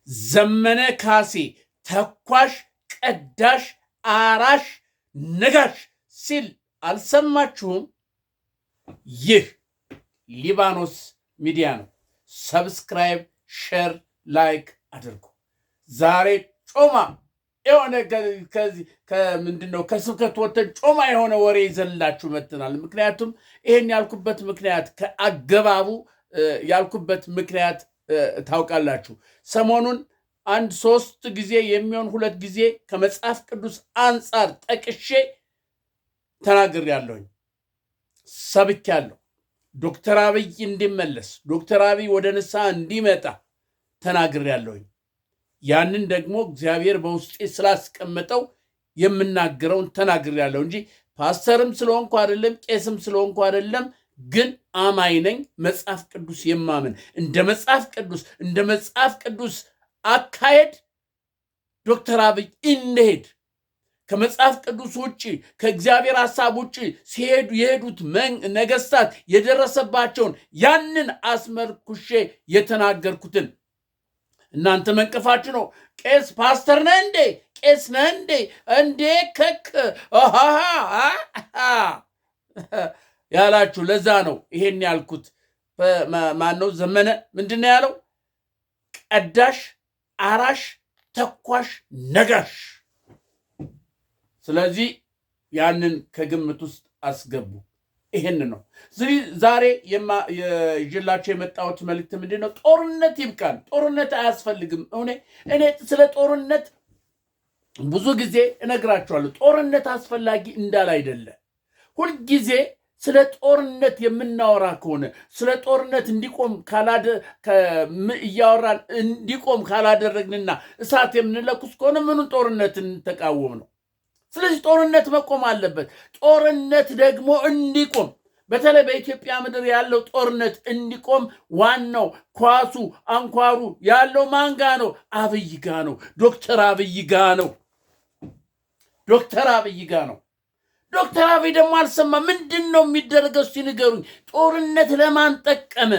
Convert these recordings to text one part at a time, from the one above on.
ዘመነ ካሴ ተኳሽ፣ ቀዳሽ፣ አራሽ፣ ነጋሽ ሲል አልሰማችሁም? ይህ ሊባኖስ ሚዲያ ነው። ሰብስክራይብ፣ ሼር፣ ላይክ አድርጉ። ዛሬ ጮማ የሆነ ከምንድነው ከስብከት ወተን ጮማ የሆነ ወሬ ይዘላችሁ መጥተናል። ምክንያቱም ይሄን ያልኩበት ምክንያት ከአገባቡ ያልኩበት ምክንያት ታውቃላችሁ። ሰሞኑን አንድ 3 ጊዜ የሚሆን 2 ጊዜ ከመጽሐፍ ቅዱስ አንጻር ጠቅሼ ተናግሬያለሁኝ፣ ሰብኬያለሁ። ዶክተር አብይ እንዲመለስ፣ ዶክተር አብይ ወደ ንስሐ እንዲመጣ ተናግሬያለሁኝ። ያንን ደግሞ እግዚአብሔር በውስጤ ስላስቀመጠው የምናገረውን ተናግሬያለሁ እንጂ ፓስተርም ስለሆንኩ አይደለም፣ ቄስም ስለሆንኩ አይደለም። ግን አማኝ ነኝ፣ መጽሐፍ ቅዱስ የማምን እንደ መጽሐፍ ቅዱስ አካሄድ ዶክተር አብይ እንሄድ ከመጽሐፍ ቅዱስ ውጪ ከእግዚአብሔር ሐሳብ ውጪ ሲሄዱ የሄዱት ነገስታት የደረሰባቸውን ያንን አስመርኩሼ የተናገርኩትን እናንተ መንቀፋችሁ ነው። ቄስ ፓስተር ነህ እንዴ? ቄስ ነህ እንዴ? እንዴ ከክ ያላችሁ ለዛ ነው ይሄን ያልኩት። ማነው ዘመነ ምንድን ነው ያለው? ቀዳሽ፣ አራሽ፣ ተኳሽ፣ ነጋሽ። ስለዚህ ያንን ከግምት ውስጥ አስገቡ። ይሄን ነው ዛሬ ይዤላችሁ የመጣሁት መልእክት ምንድን ነው? ጦርነት ይብቃል። ጦርነት አያስፈልግም። እኔ ስለ ጦርነት ብዙ ጊዜ እነግራችኋለሁ። ጦርነት አስፈላጊ እንዳል አይደለ። ሁልጊዜ ስለ ጦርነት የምናወራ ከሆነ ስለ ጦርነት እንዲቆም እያወራን እንዲቆም ካላደረግንና እሳት የምንለኩስ ከሆነ ምኑን ጦርነትን ተቃወም ነው? ስለዚህ ጦርነት መቆም አለበት። ጦርነት ደግሞ እንዲቆም በተለይ በኢትዮጵያ ምድር ያለው ጦርነት እንዲቆም ዋናው ኳሱ አንኳሩ ያለው ማን ጋ ነው? አብይ ጋ ነው። ዶክተር አብይ ጋ ነው። ዶክተር አብይ ደግሞ አልሰማ። ምንድን ነው የሚደረገው? እስቲ ንገሩኝ። ጦርነት ለማን ጠቀመ?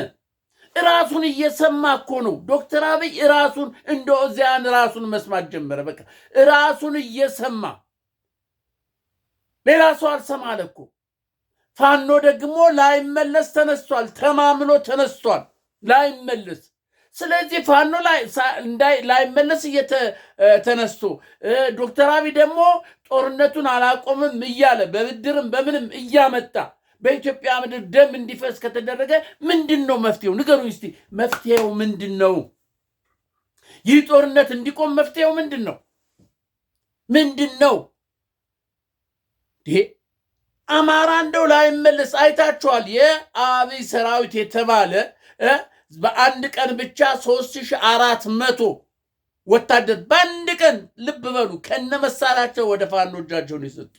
ራሱን እየሰማ እኮ ነው ዶክተር አብይ። ራሱን እንደው እዚያን ራሱን መስማት ጀመረ። በቃ ራሱን እየሰማ ሌላ ሰው አልሰማ አለ እኮ። ፋኖ ደግሞ ላይመለስ ተነስቷል፣ ተማምሎ ተነስቷል ላይመለስ። ስለዚህ ፋኖ ላይመለስ ተነስቶ ዶክተር አብይ ደግሞ ጦርነቱን አላቆምም እያለ በብድርም በምንም እያመጣ በኢትዮጵያ ምድር ደም እንዲፈስ ከተደረገ ምንድን ነው መፍትሄው? ንገሩኝ እስቲ። መፍትሄው ምንድን ነው? ይህ ጦርነት እንዲቆም መፍትሄው ምንድን ነው? አማራ እንደው ላይመለስ አይታችኋል። የአብይ ሰራዊት የተባለ በአንድ ቀን ብቻ 3400 ወታደር በአንድ ቀን ልብ በሉ ከነመሳሪያቸው ወደ ፋኖ እጃቸውን የሰጡ።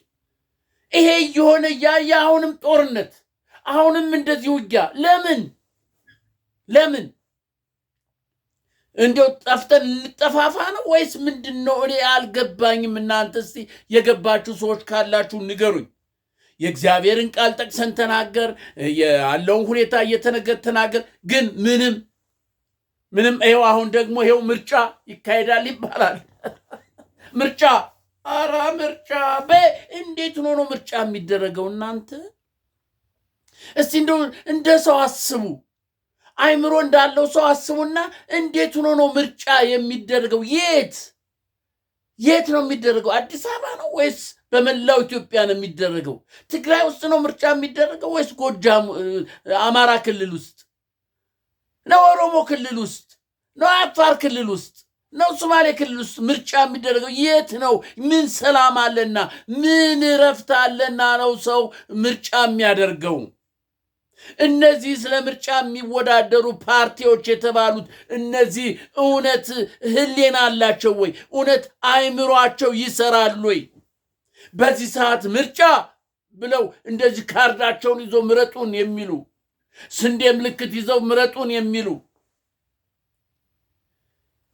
ይሄ እየሆነ እያየ አሁንም ጦርነት፣ አሁንም እንደዚህ ውጊያ። ለምን እንዲያው ጠፍተን እንጠፋፋ ነው ወይስ ምንድን ነው? እኔ አልገባኝም። እናንተ እስቲ የገባችሁ ሰዎች ካላችሁ ንገሩኝ። የእግዚአብሔርን ቃል ጠቅሰን ተናገር፣ ያለውን ሁኔታ ተናገር። ግን ምንም ይኸው አሁን ደግሞ ይኸው ምርጫ ይካሄዳል ይባላል። ምርጫ እንዴት ሆኖ ነው ምርጫ የሚደረገው? እናንተ እስቲ እንደ ሰው አስቡ። አይምሮ እንዳለው ሰው አስቡና እንዴት ሆኖ ነው ምርጫ የሚደረገው? የት ነው የሚደረገው? አዲስ አበባ ነው ወይስ በመላው ኢትዮጵያ ነው የሚደረገው? ትግራይ ውስጥ ነው ምርጫ የሚደረገው ወይስ ጎጃም፣ አማራ ክልል ውስጥ ነው? ኦሮሞ ክልል ውስጥ ነው? አፋር ክልል ውስጥ ነው? ሶማሌ ክልል ውስጥ ምርጫ የሚደረገው የት ነው? ምን ሰላም አለና ምን ረፍት አለና ነው ሰው ምርጫ የሚያደርገው? እነዚህ ስለ ምርጫ የሚወዳደሩ ፓርቲዎች የተባሉት እነዚህ እውነት ህሊና አላቸው ወይ? እውነት አይምሯቸው ይሰራል ወይ? በዚህ ሰዓት ምርጫ ብለው እንደዚህ ካርዳቸውን ይዘው ምረጡን የሚሉ፣ ስንዴ ምልክት ይዘው ምረጡን የሚሉ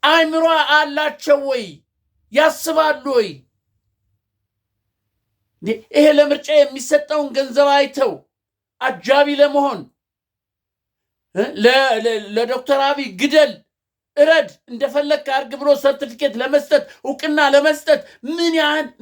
አይምሮ አላቸው ወይ? ያስባሉ ወይ? ይሄ ለምርጫ የሚሰጠውን ገንዘብ አይተው አጃቢ ለመሆን ለዶክተር አብይ ግደል እረድ እንደፈለክ አርግ ብሎ ሰርቲፊኬት ለመስጠት ዕውቅና ለመስጠት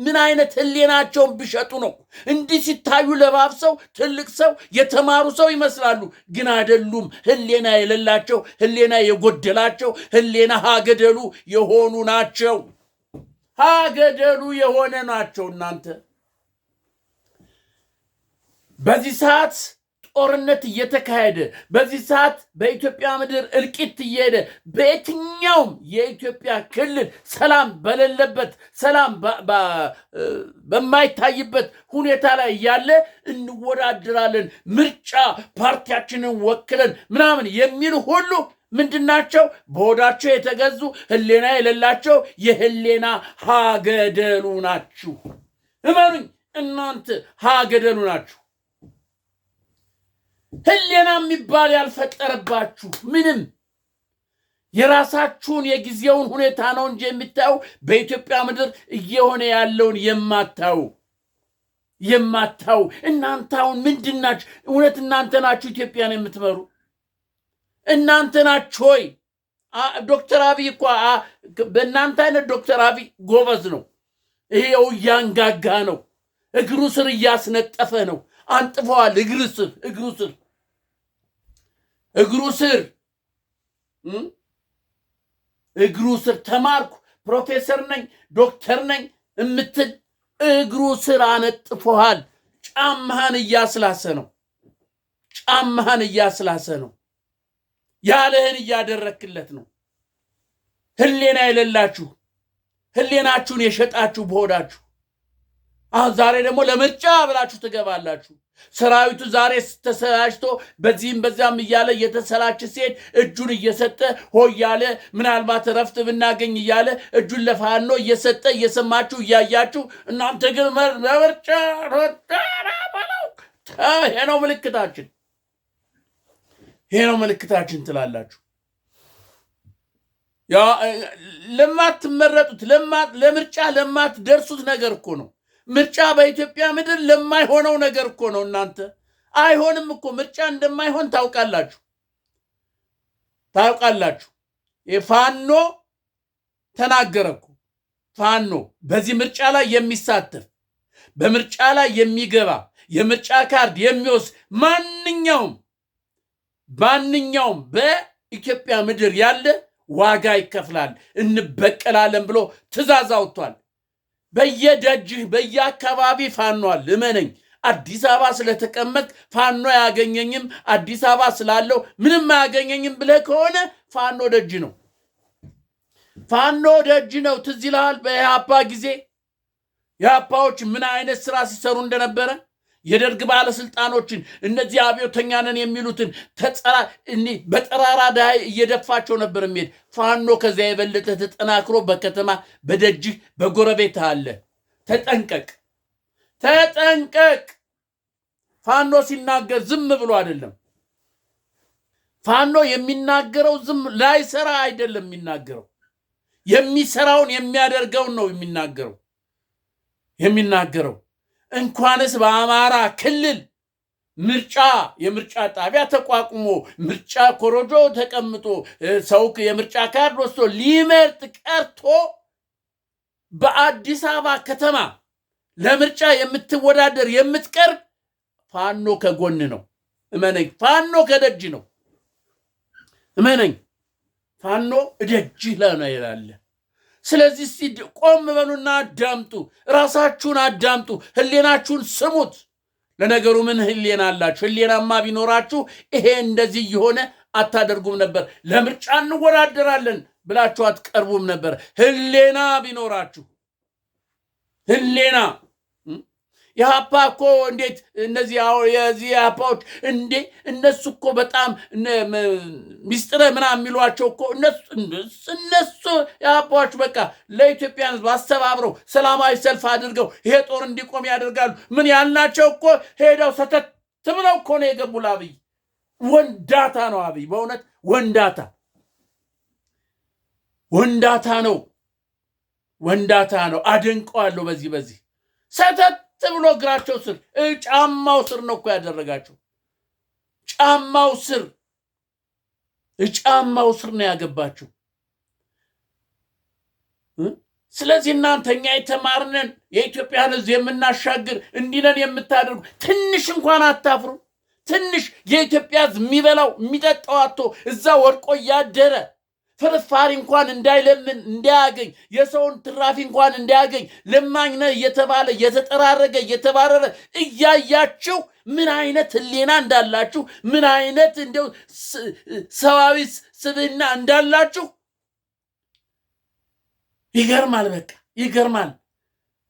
ምን አይነት ህሌናቸውን ቢሸጡ ነው? እንዲህ ሲታዩ ለባብሰው ትልቅ ሰው የተማሩ ሰው ይመስላሉ፣ ግን አይደሉም። ህሌና የሌላቸው፣ ህሌና የጎደላቸው፣ ህሌና ሀገደሉ የሆኑ ናቸው። ሀገደሉ የሆነ ናቸው። እናንተ በዚህ ሰዓት ጦርነት እየተካሄደ በዚህ ሰዓት በኢትዮጵያ ምድር እልቂት እየሄደ በየትኛውም የኢትዮጵያ ክልል ሰላም በሌለበት ሰላም በማይታይበት ሁኔታ ላይ ያለ እንወዳደራለን ምርጫ ፓርቲያችንን ወክለን ምናምን የሚሉ ሁሉ ምንድናቸው? በሆዳቸው የተገዙ ህሌና የሌላቸው የህሌና ሀገደሉ ናችሁ። እመኑኝ፣ እናንተ ሀገደሉ ናችሁ። ህሌና የሚባል ያልፈጠረባችሁ ምንም የራሳችሁን የጊዜውን ሁኔታ ነው እንጂ የምታዩ በኢትዮጵያ ምድር እየሆነ ያለውን የማታው እናንተ አሁን ምንድናችሁ? እውነት እናንተ ናችሁ ኢትዮጵያን የምትመሩ? እናንተ ናችሁ ሆይ? ዶክተር አብይ እኮ በእናንተ አይነት ዶክተር አብይ ጎበዝ ነው። ይሄው እያንጋጋ ነው። እግሩ ስር እያስነጠፈ ነው። አንጥፈዋል። እግሩ ስር ተማርኩ፣ ፕሮፌሰር ነኝ፣ ዶክተር ነኝ እምትል እግሩ ስር አነጥፈዋል። ጫማህን እያስላሰ ነው። ያለህን እያደረክለት ነው። ህሌና የሌላችሁ ህሌናችሁን የሸጣችሁ በሆዳችሁ አሁን ዛሬ ደግሞ ለምርጫ ብላችሁ ትገባላችሁ። ሰራዊቱ ዛሬ ተሰላችቶ በዚህም በዛም እያለ እየተሰላች ሲሄድ እጁን እየሰጠ ሆያለ ምናልባት ረፍት ብናገኝ እያለ እጁን ለፋኖ እየሰጠ እየሰማችሁ እያያችሁ እናንተ ግን ለምርጫ ይሄ ነው ምልክታችን ትላላችሁ። ያ ለማትመረጡት ለምርጫ ለማትደርሱት ነገር እኮ ነው። ምርጫ በኢትዮጵያ ምድር ለማይሆነው ነገር እኮ ነው። እናንተ አይሆንም እኮ ምርጫ እንደማይሆን ታውቃላችሁ። የፋኖ ተናገረ እኮ ፋኖ በዚህ ምርጫ ላይ የሚሳተፍ በምርጫ ላይ የሚገባ የምርጫ ካርድ የሚወስድ ማንኛውም በኢትዮጵያ ምድር ያለ ዋጋ ይከፍላል፣ እንበቀላለን ብሎ ትእዛዝ አውጥቷል። በየደጅህ በየአካባቢ ፋኖ አለ። እመነኝ፣ አዲስ አበባ ስለተቀመጥ ፋኖ አያገኘኝም፣ አዲስ አበባ ስላለው ምንም አያገኘኝም ብለህ ከሆነ ፋኖ ደጅ ነው። ትዝ ይልሃል በኢህአፓ ጊዜ ኢህአፓዎች ምን አይነት ስራ ሲሰሩ እንደነበረ? የደርግ ባለስልጣኖችን እነዚህ አብዮተኛ ነን የሚሉትን በጠራራ ዳይ እየደፋቸው ነበር የሚሄድ። ፋኖ ከዚያ የበለጠ ተጠናክሮ በከተማ በደጅህ በጎረቤት አለ። ተጠንቀቅ። ፋኖ ሲናገር ዝም ብሎ አይደለም። ፋኖ የሚናገረው ዝም ላይሰራ አይደለም የሚናገረው። የሚሰራውን የሚያደርገውን ነው የሚናገረው። እንኳንስ በአማራ ክልል የምርጫ ጣቢያ ተቋቁሞ ምርጫ ኮሮጆ ተቀምጦ ሰው የምርጫ ካርድ ወስዶ ሊመርጥ ቀርቶ በአዲስ አበባ ከተማ ለምርጫ የምትወዳደር የምትቀርብ ፋኖ ከጎን ነው። እመነኝ፣ ፋኖ ከደጅ ነው። እመነኝ፣ ፋኖ እደጅህ ላይ ነው ይላል። ስለዚህ ቆም በሉና አዳምጡ፣ ራሳችሁን አዳምጡ፣ ህሌናችሁን ስሙት። ለነገሩ ምን ህሌና አላችሁ? ህሌናማ ቢኖራችሁ ይሄ እንደዚህ የሆነ አታደርጉም ነበር። ለምርጫ እንወዳደራለን ብላችሁ አትቀርቡም ነበር። ህሌና ቢኖራችሁ የሀፓ እኮ እንዴት እነዚህ የዚህ የሀፓዎች እነሱ እኮ በጣም ሚስጥረ ምናምን የሚሏቸው እኮ እነሱ የሀፓዎች በቃ ለኢትዮጵያ ሕዝብ አስተባብረው ሰላማዊ ሰልፍ አድርገው ይሄ ጦር እንዲቆም ያደርጋሉ። ምን ያልናቸው እኮ ሄደው ሰተት ብለው እኮ ነው የገቡ። ለአብይ ወንዳታ ነው። አብይ በእውነት ወንዳታ ነው። አደንቀዋለሁ። በዚህ ሰተት ብሎ እግራቸው ስር ጫማው ስር ነው እኮ ያደረጋቸው። ጫማው ስር ነው ያገባቸው። ስለዚህ እናንተኛ የተማርነን የኢትዮጵያን ሕዝብ የምናሻግር እንዲነን የምታደርጉ ትንሽ እንኳን አታፍሩ? ትንሽ የኢትዮጵያ ሕዝብ የሚበላው የሚጠጣው አጥቶ እዛ ወድቆ እያደረ ፍርፋሪ እንኳን እንዳይለምን እንዳያገኝ የሰውን ትራፊ እንኳን እንዳያገኝ ለማኝ ነህ እየተባለ እየተጠራረገ እየተባረረ እያያችሁ ምን አይነት ህሊና እንዳላችሁ ምን አይነት እንደው ሰዋዊ ስብዕና እንዳላችሁ ይገርማል። በቃ ይገርማል።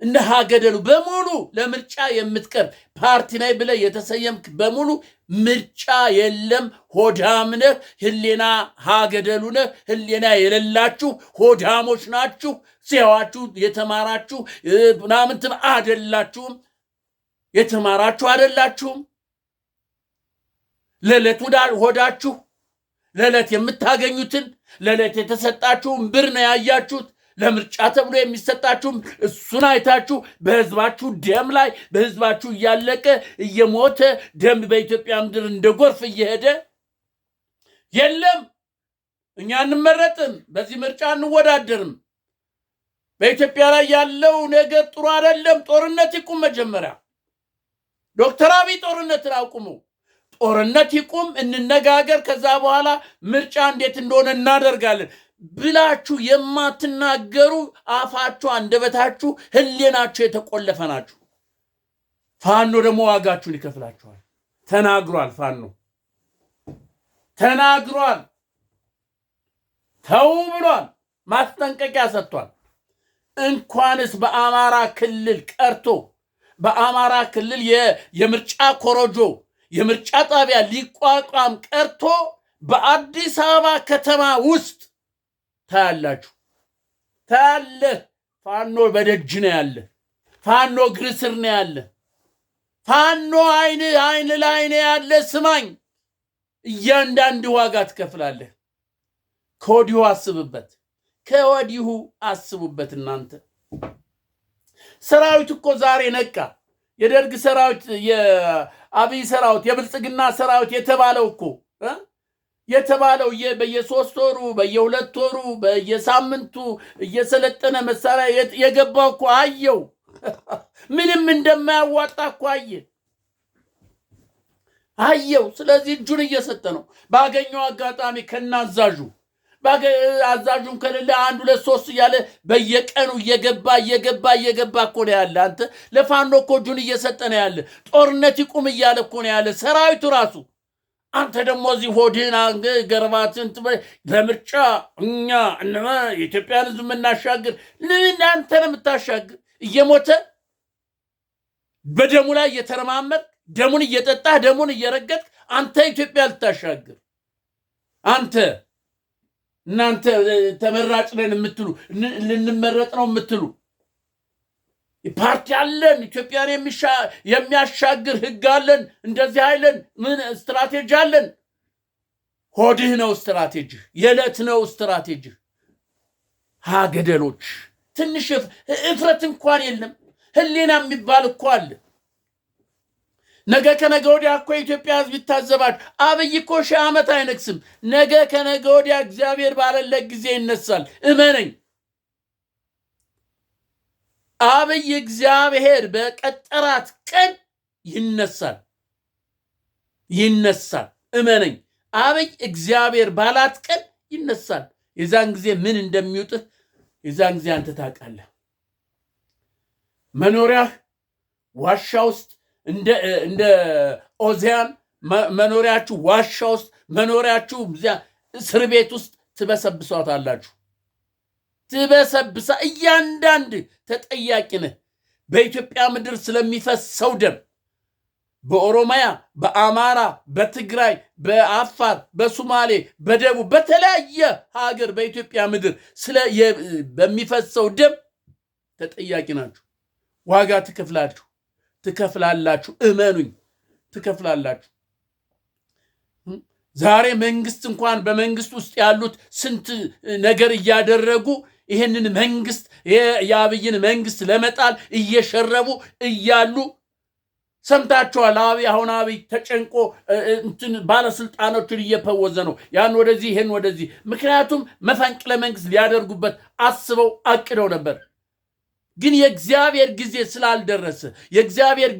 እንደ ሀገደሉ በሙሉ ለምርጫ የምትቀርብ ፓርቲ ላይ ብለህ የተሰየምክ በሙሉ ምርጫ የለም። ሆዳም ነህ፣ ህሊና ሀገደሉ ነህ። ህሊና የሌላችሁ ሆዳሞች ናችሁ። ሲያዋችሁ የተማራችሁ ምናምን አይደላችሁም። የተማራችሁ አይደላችሁም። ለዕለት ሆዳችሁ ለዕለት የምታገኙትን ለዕለት የተሰጣችሁን ብር ነው ያያችሁት። ለምርጫ ተብሎ የሚሰጣችሁም እሱን አይታችሁ በህዝባችሁ ደም ላይ በህዝባችሁ እያለቀ እየሞተ ደም በኢትዮጵያ ምድር እንደ ጎርፍ እየሄደ የለም እኛ እንመረጥም፣ በዚህ ምርጫ እንወዳደርም፣ በኢትዮጵያ ላይ ያለው ነገር ጥሩ አይደለም፣ ጦርነት ይቁም። መጀመሪያ ዶክተር አብይ ጦርነትን አቁሙ፣ ጦርነት ይቁም፣ እንነጋገር፣ ከዛ በኋላ ምርጫ እንዴት እንደሆነ እናደርጋለን ብላችሁ የማትናገሩ አፋችሁ አንደበታችሁ ህሊናችሁ የተቆለፈ ናችሁ። ፋኖ ደግሞ ዋጋችሁን ይከፍላችኋል። ተናግሯል። ፋኖ ተናግሯል። ተው ብሏል። ማስጠንቀቂያ ሰጥቷል። እንኳንስ በአማራ ክልል ቀርቶ በአማራ ክልል የምርጫ ኮረጆ የምርጫ ጣቢያ ሊቋቋም ቀርቶ በአዲስ አበባ ከተማ ውስጥ ታያላችሁ። ታያለህ። ፋኖ በደጅ ነው ያለ። ፋኖ እግር ስር ነው ያለ። ፋኖ አይን ላይ ነው ያለ። ስማኝ፣ እያንዳንድ ዋጋ ትከፍላለህ። ከወዲሁ አስብበት። ከወዲሁ አስቡበት። እናንተ ሰራዊት እኮ ዛሬ ነቃ። የደርግ ሰራዊት፣ የአብይ ሰራዊት፣ የብልጽግና ሰራዊት የተባለው እኮ የተባለው በየ3 ወሩ በየ2 ወሩ በየሳምንቱ እየሰለጠነ መሳሪያ የገባው እኮ አየው። ምንም እንደማያዋጣ እኮ አየው። ስለዚህ እጁን እየሰጠ ነው። ባገኘው አጋጣሚ ከናዛዡ አዛዡን ከሌለ 1 2 3 እያለ በየቀኑ እየገባ እኮ ነው ያለ። አንተ ለፋኖ እኮ እጁን እየሰጠ ነው ያለ። ጦርነት ይቁም እያለ እኮ ነው ያለ ሰራዊቱ ራሱ። አንተ ደግሞ እዚህ ሆድህን ገርባትን በምርጫ እኛ የኢትዮጵያን ሕዝብ የምናሻግር አንተ ነው የምታሻግር። እየሞተ በደሙ ላይ እየተረማመድ ደሙን እየጠጣህ ደሙን እየረገጥክ አንተ ኢትዮጵያ ልታሻግር እናንተ ተመራጭ ነን የምትሉ ልንመረጥ ነው የምትሉ ፓርቲ አለን፣ ኢትዮጵያን የሚያሻግር ህግ አለን፣ እንደዚህ አይለን፣ ምን ስትራቴጂ አለን። ሆድህ ነው ስትራቴጂ፣ የዕለት ነው ስትራቴጂ። ሀገደሎች ትንሽ እፍረት እንኳን የለም። ህሊና የሚባል እኮ አለ። ነገ ከነገ ወዲያ እኮ የኢትዮጵያ ህዝብ ይታዘባል። አብይ እኮ 1000 ዓመት አይነግስም። ነገ ከነገ ወዲያ እግዚአብሔር ባለለት ጊዜ ይነሳል። እመነኝ። አብይ እግዚአብሔር በቀጠራት ቀን ይነሳል። እመነኝ። አብይ እግዚአብሔር ባላት ቀን ይነሳል። የዛን ጊዜ ምን እንደሚውጥህ የዛን ጊዜ አንተ ታውቃለህ። መኖሪያህ ዋሻ ውስጥ እንደ ኦዚያን መኖሪያችሁ ዋሻ ውስጥ መኖሪያችሁ እስር ቤት ውስጥ ትበሰብሷታላችሁ። እያንዳንድ ተጠያቂ ነህ። በኢትዮጵያ ምድር ስለሚፈሰው ደም በኦሮሚያ፣ በአማራ፣ በትግራይ፣ በአፋር፣ በሶማሌ፣ በደቡብ በተለያየ ሀገር በኢትዮጵያ ምድር በሚፈሰው ደም ተጠያቂ ናችሁ። ዋጋ ትከፍላላችሁ። እመኑኝ፣ ትከፍላላችሁ። ዛሬ መንግስት እንኳን በመንግስት ውስጥ ያሉት ስንት ነገር እያደረጉ ይህንን መንግስት የአብይን መንግስት ለመጣል እየሸረቡ እያሉ ሰምታችኋል። አብይ ተጨንቆ እንትን ባለስልጣኖችን እየፈወዘ ነው። ያን ወደዚህ ይሄን ወደዚህ። ምክንያቱም መፈንቅለ መንግስት ሊያደርጉበት አስበው አቅደው ነበር። ግን የእግዚአብሔር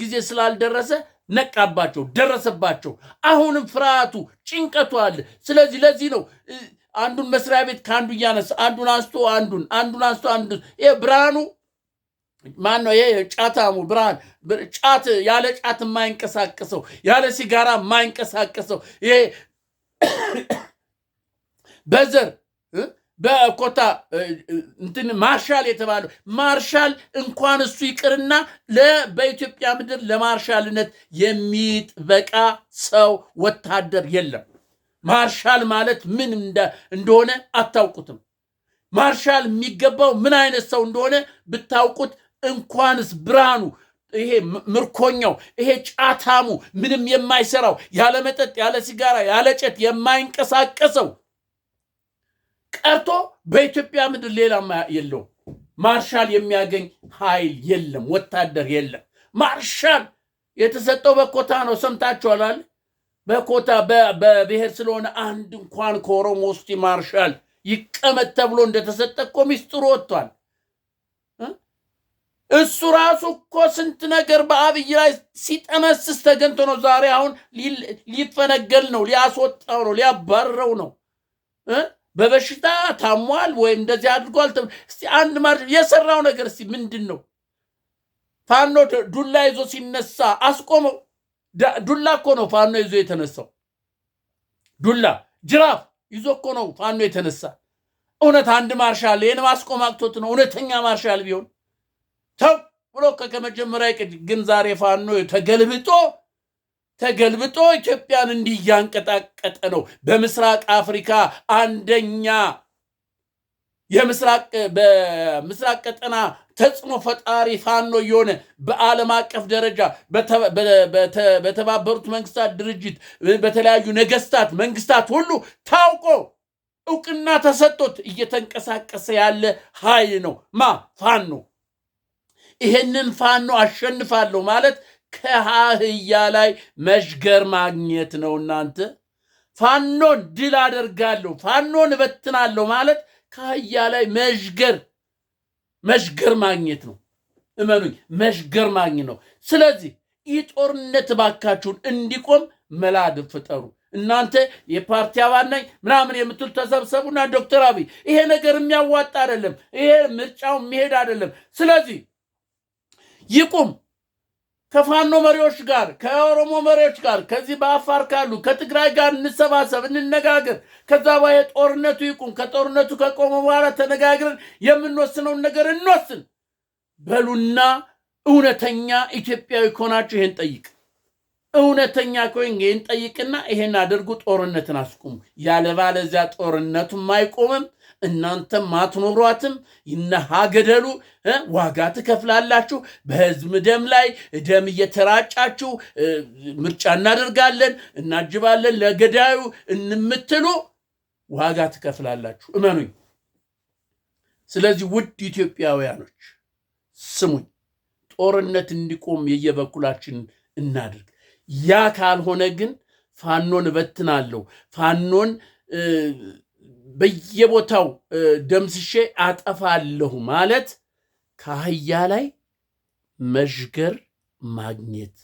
ጊዜ ስላልደረሰ ነቃባቸው፣ ደረሰባቸው። አሁንም ፍርሃቱ ጭንቀቱ አለ። ስለዚህ ለዚህ ነው አንዱን መስሪያ ቤት ከአንዱ እያነሳ አንዱን አንስቶ ይሄ ብርሃኑ ማን ነው? ይሄ ጫታሙ ብርሃን ጫት ያለ ጫት የማይንቀሳቀሰው ያለ ሲጋራ የማይንቀሳቀሰው ይሄ በዘር በኮታ እንትን ማርሻል የተባለው ማርሻል እንኳን እሱ ይቅርና በኢትዮጵያ ምድር ለማርሻልነት የሚበቃ ሰው ወታደር የለም። ማርሻል ማለት ምን እንደሆነ አታውቁትም። ማርሻል የሚገባው ምን አይነት ሰው እንደሆነ ብታውቁት እንኳንስ ብርሃኑ ይሄ ምርኮኛው ይሄ ጫታሙ ምንም የማይሰራው ያለ መጠጥ ያለ ሲጋራ ያለ ጨት የማይንቀሳቀሰው ቀርቶ በኢትዮጵያ ምድር ሌላ የለው። ማርሻል የሚያገኝ ኃይል የለም፣ ወታደር የለም። ማርሻል የተሰጠው በኮታ ነው። ሰምታችኋል። በኮታ በብሔር ስለሆነ አንድ እንኳን ከኦሮሞ ውስጥ ማርሻል ይቀመጥ ተብሎ እንደተሰጠ እኮ ሚስጥሩ ወጥቷል። እሱ ራሱ እኮ ስንት ነገር በአብይ ላይ ሲጠመስስ ተገንቶ ነው። ዛሬ አሁን ሊፈነገል ነው፣ ሊያስወጣው ነው፣ ሊያባረው ነው። በበሽታ ታሟል ወይም እንደዚህ አድርጓል። እስቲ አንድ የሰራው ነገር እስቲ ምንድን ነው? ፋኖ ዱላ ይዞ ሲነሳ አስቆመው። ዱላ እኮ ነው ፋኖ ይዞ የተነሳው። ዱላ ጅራፍ ይዞ እኮ ነው ፋኖ የተነሳ። እውነት አንድ ማርሻል ይህን ማስቆም አቅቶት ነው? እውነተኛ ማርሻል ቢሆን ተው ብሎ ከመጀመሪያ ግን ዛሬ ፋኖ ተገልብጦ ኢትዮጵያን እንዲህ እያንቀጣቀጠ ነው። በምስራቅ አፍሪካ አንደኛ በምስራቅ ቀጠና ተጽዕኖ ፈጣሪ ፋኖ የሆነ በዓለም አቀፍ ደረጃ በተባበሩት መንግስታት ድርጅት በተለያዩ መንግስታት ሁሉ ታውቆ እውቅና ተሰጥቶት እየተንቀሳቀሰ ያለ ኃይል ነው ፋኖ። ይሄንን ፋኖ አሸንፋለሁ ማለት ከአህያ ላይ መሽገር ማግኘት ነው። እናንተ ፋኖን ድል አደርጋለሁ ፋኖን እበትናለሁ ማለት ከአህያ ላይ መሽገር ማግኘት ነው። እመኑኝ፣ መሽገር ማግኘት ነው። ስለዚህ ይህ ጦርነት ባካችሁን እንዲቆም መላድ ፍጠሩ። እናንተ የፓርቲ አባል ነኝ ምናምን የምትሉ ተሰብሰቡና ዶክተር አብይ ይሄ ነገር የሚያዋጣ አይደለም፣ ይሄ ምርጫው የሚሄድ አይደለም። ስለዚህ ይቁም። ከፋኖ መሪዎች ጋር ከኦሮሞ መሪዎች ጋር ከዚህ በአፋር ካሉ ከትግራይ ጋር እንሰባሰብ፣ እንነጋገር። ከዛ በኋላ ጦርነቱ ይቁም። ከጦርነቱ ከቆመ በኋላ ተነጋግረን የምንወስነውን ነገር እንወስን በሉና እውነተኛ ኢትዮጵያዊ ከሆናችሁ ይሄን ጠይቅ። እውነተኛ ከሆነ ይሄን ጠይቅና ይሄን አድርጉ። ጦርነትን አስቁሙ። ያለባለዚያ ጦርነቱም አይቆምም። እናንተም አትኖሯትም። ይነሃገደሉ ዋጋ ትከፍላላችሁ። በህዝብ ደም ላይ ደም እየተራጫችሁ ምርጫ እናደርጋለን እናጅባለን ለገዳዩ እንምትሉ ዋጋ ትከፍላላችሁ። እመኑኝ። ስለዚህ ውድ ኢትዮጵያውያኖች ስሙኝ፣ ጦርነት እንዲቆም የየበኩላችን እናድርግ። ያ ካልሆነ ግን ፋኖን እበትናለሁ ፋኖን በየቦታው ደምስሼ አጠፋለሁ ማለት ከአህያ ላይ መሽገር ማግኘት